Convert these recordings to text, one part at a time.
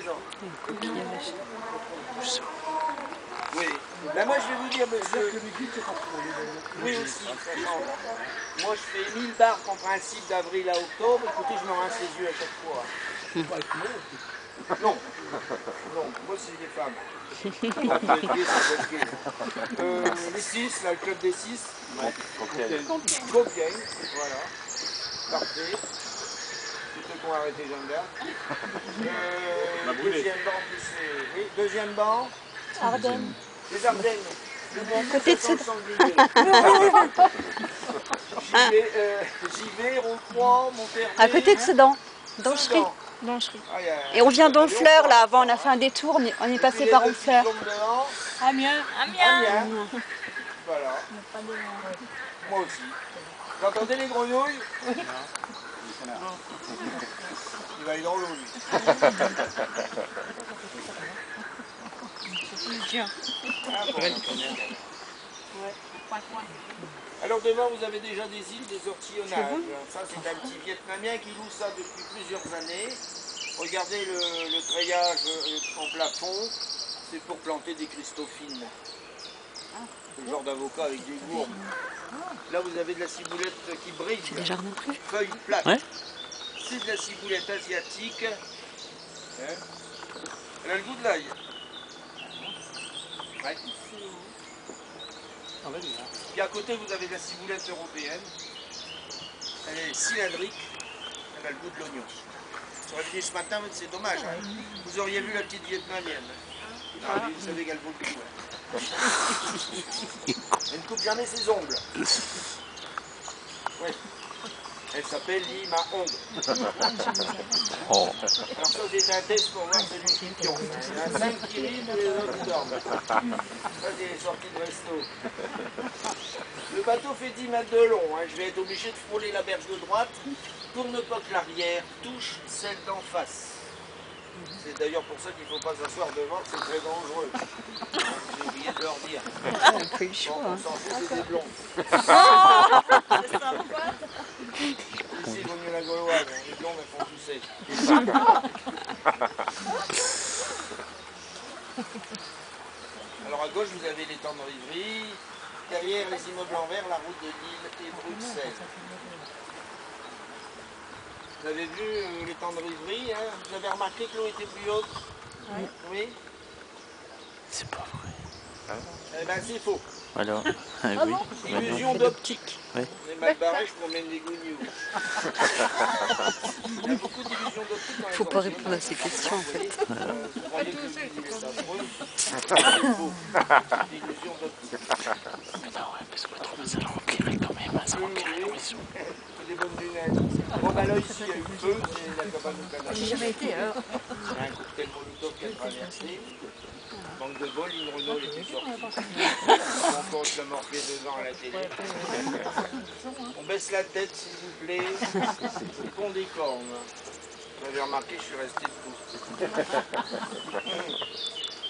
ans. Coquillage. Oui. Ben moi je vais vous dire, monsieur. Oui aussi, ça change. Moi je fais 1000 barques en principe d'avril à octobre. Écoutez, je me rince les yeux à chaque fois. Non. Non, moi c'est des femmes. Donc vous êtes gay, ça vous êtes gay. Les 6, là, le club des 6. Ouais, Compiègne, voilà. Parfait. C'est ceux qui ont arrêté Jeanne d'Arc. Deuxième banc, oui, deuxième banc. Ardennes. Les Ardennes. Côté de Sedan. Givet, Rocroi, Montfermeil. À côté de Sedan. Dancherie. Et on vient d'Honfleur là, avant on a fait un détour, on est passé par Honfleur. Amiens. Amiens. Voilà. Moi aussi. Vous entendez les grenouilles? Il va aller dans l'eau lui. Alors devant vous avez déjà des îles, des ortillonnages. Ça c'est un petit Vietnamien qui loue ça depuis plusieurs années. Regardez le treillage en plafond, c'est pour planter des cristophines. Le genre d'avocat avec des gourdes. Là vous avez de la ciboulette qui brille. C'est des jardins plus. Feuilles plates. Ouais. C'est de la ciboulette asiatique. Hein? Elle a le goût de l'ail. Ouais. Puis à côté vous avez de la ciboulette européenne. Elle est cylindrique. Elle a le goût de l'oignon. J'aurais venu ce matin, mais c'est dommage. Hein. Vous auriez vu la petite vietnamienne. Ah, vous savez qu'elle vaut le coup. Hein. Elle ne coupe jamais ses ongles. Ouais. Elle s'appelle Lima Hong. Oh. Alors ça c'est un test pour voir celui qui pionce. Il y en a 5 qui vivent et les autres qui dorment. Ça c'est les sorties de resto. Le bateau fait 10 mètres de long. Hein. Je vais être obligé de frôler la berge de droite pour ne pas que l'arrière touche celle d'en face. C'est d'ailleurs pour ça qu'il ne faut pas s'asseoir devant, c'est très dangereux. J'ai oublié de leur dire. On a pas eu le choix. On s'en fout, c'est des blondes. Ici, il vaut mieux la gauloise. Les blondes, elles font tousser. Alors à gauche, vous avez l'étang de Rivry. Derrière, les immeubles en verre, la route de Lille et Bruxelles. Vous avez vu l'étang de Rivry, hein? Vous avez remarqué que l'eau était plus haute? Oui. Oui. C'est pas vrai. Eh ben c'est faux. Alors, oui. Illusion d'optique. Oui. On est mal barré, je promène des gougnoux. Il y a beaucoup d'illusions d'optique dans les Faut pas répondre à ces questions en fait. Vous croyez que le est affreux? C'est faux. Illusion d'optique. Non, ouais, parce que je trouve ça l'enquérir quand même. Ça enquérir la maison. C'est des bonnes lunettes. Bon, bah là, ici, il y a eu le feu, c'est la cabane au Canada. J'ai jamais été alors. Il y a un cocktail Molotov qui a traversé. Manque de bol, une Renault était sortie. On compte le morphée devant à la télé. On baisse la tête, s'il vous plaît. Le pont des cornes. Vous avez remarqué, je suis resté debout.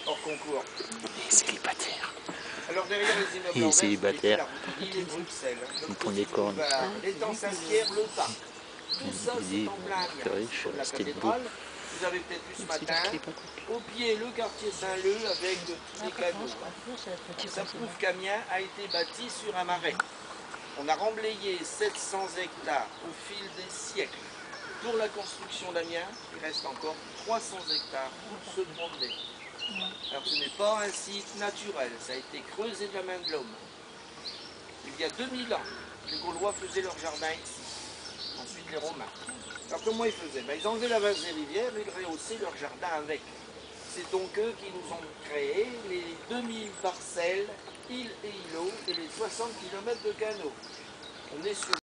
Hors concours. Les célibataires. Alors derrière les immeubles Et en verre, célibataire. la route de Lille et Bruxelles. Ils font des cornes. L'étang Saint-Pierre, le parc. Tout ça, Il dit, c'est en plein c'est vrai, Amiens. je suis Comme la resté debout. cathédrale, vous avez peut-être vu ce matin, au pied, le quartier Saint-Leu avec tous les canaux. Ça prouve qu'Amiens a été bâti sur un marais. On a remblayé 700 hectares au fil des siècles. Pour la construction d'Amiens, il reste encore 300 hectares pour se promener. Alors ce n'est pas un site naturel, ça a été creusé de la main de l'homme. Il y a 2000 ans, les Gaulois faisaient leur jardin ici. Ensuite les Romains. Alors comment ils faisaient? Ben, ils enlevaient la vase des rivières et ils rehaussaient leur jardin avec. C'est donc eux qui nous ont créé les 2000 parcelles, îles et îlots et les 60 km de canaux. On est sur